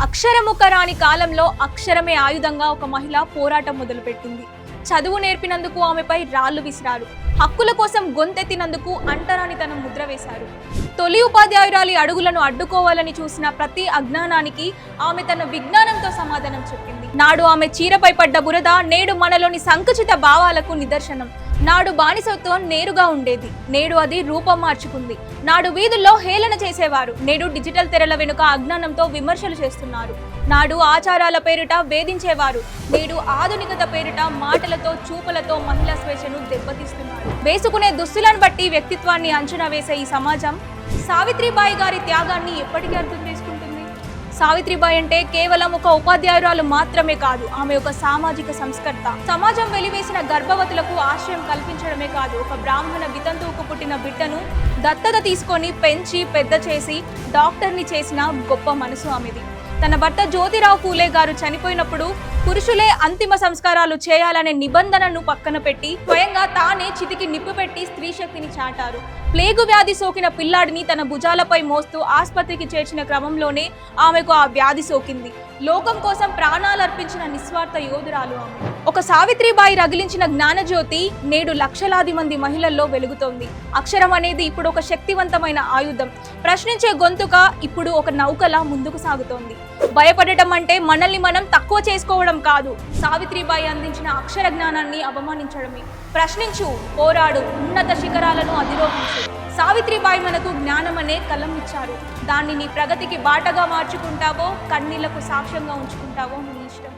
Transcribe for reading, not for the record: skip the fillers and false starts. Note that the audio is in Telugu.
అక్షరముఖ రాని కాలంలో అక్షరమే ఆయుధంగా ఒక మహిళ పోరాటం మొదలుపెట్టింది. చదువు నేర్పినందుకు ఆమెపై రాళ్లు విసిరారు. హక్కుల కోసం గొంతెత్తినందుకు అంటరానితనం ముద్ర వేశారు. తొలి ఉపాధ్యాయురాలి అడుగులను అడ్డుకోవాలని చూసిన ప్రతి అజ్ఞానానికి ఆమె తన విజ్ఞానంతో సమాధానం చెప్పింది. నాడు ఆమె చీరపై పడ్డ బురద నేడు మనలోని సంకుచిత భావాలకు నిదర్శనం. నాడు బానిసత్వం నేరుగా ఉండేది, నేడు అది రూపం మార్చుకుంది. నాడు వీధుల్లో హేళన చేసేవారు, నేడు డిజిటల్ తెరల వెనుక అజ్ఞానంతో విమర్శలు చేస్తున్నారు. నాడు ఆచారాల పేరిట వేధించేవారు, నేడు ఆధునికత పేరిట మాటలతో చూపులతో మహిళా స్వేచ్ఛను దెబ్బతీస్తున్నారు. వేసుకునే దుస్తులను బట్టి వ్యక్తిత్వాన్ని అంచనా వేసే ఈ సమాజం సావిత్రిబాయి గారి త్యాగాన్ని ఎప్పటికీ అర్థం చేసుకుంటుంది. సావిత్రిబాయి అంటే కేవలం ఒక ఉపాధ్యాయురాలు మాత్రమే కాదు, ఆమె ఒక సామాజిక సంస్కర్త. సమాజం వెలివేసిన గర్భవతులకు ఆశ్రయం కల్పించడమే కాదు, ఒక బ్రాహ్మణ వితంతువుకు పుట్టిన బిడ్డను దత్తత తీసుకొని పెంచి పెద్ద చేసి డాక్టర్ని చేసిన గొప్ప మనసు ఆమెది. తన భర్త జ్యోతిరావు పూలే గారు చనిపోయినప్పుడు పురుషులే అంతిమ సంస్కారాలు చేయాలనే నిబంధనను పక్కన పెట్టి స్వయంగా తానే చితికి నిప్పు పెట్టి స్త్రీ శక్తిని చాటారు. ప్లేగు వ్యాధి సోకిన పిల్లాడిని తన భుజాలపై మోస్తూ ఆసుపత్రికి చేర్చిన క్రమంలోనే ఆమెకు ఆ వ్యాధి సోకింది. లోకం కోసం ప్రాణాలు అర్పించిన నిస్వార్థ యోధురాలు ఆమె. ఒక సావిత్రిబాయి రగిలించిన జ్ఞానజ్యోతి నేడు లక్షలాది మంది మహిళల్లో వెలుగుతోంది. అక్షరం అనేది ఇప్పుడు ఒక శక్తివంతమైన ఆయుధం. ప్రశ్నించే గొంతుక ఇప్పుడు ఒక నౌకలా ముందుకు సాగుతోంది. భయపడటం అంటే మనల్ని మనం తక్కువ చేసుకోవడం కాదు, సావిత్రిబాయి అందించిన అక్షర జ్ఞానాన్ని అవమానించడమే. ప్రశ్నించు, పోరాడు, ఉన్నత శిఖరాలను అధిరోహించు. సావిత్రిబాయి మనకు జ్ఞానం అనే కలం ఇచ్చారు. దాన్ని నీ ప్రగతికి బాటగా మార్చుకుంటావో, కన్నీళ్లకు సాక్ష్యంగా ఉంచుకుంటావో నీ ఇష్టం.